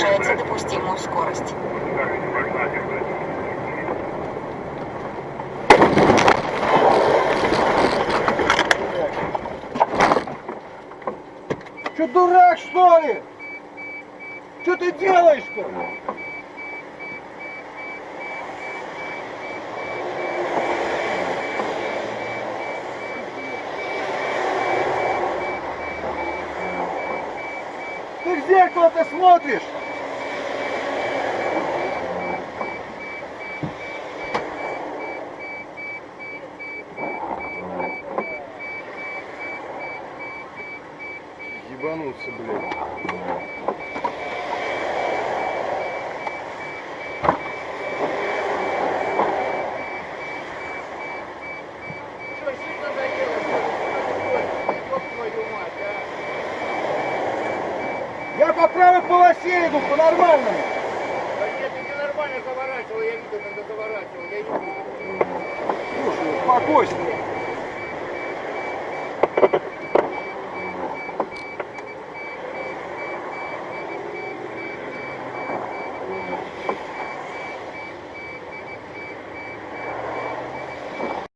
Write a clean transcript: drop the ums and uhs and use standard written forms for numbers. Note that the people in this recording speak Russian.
превышаете допустимую скорость. Че, дурак, что ли? Что ты делаешь-то? Ты в зеркало-то смотришь? Ебанулся, блядь. Я по правой полосе иду, по-нормальному. Да нет, ты ненормально заворачивал, я видел, когда заворачивал, я не буду. Слушай, успокойся.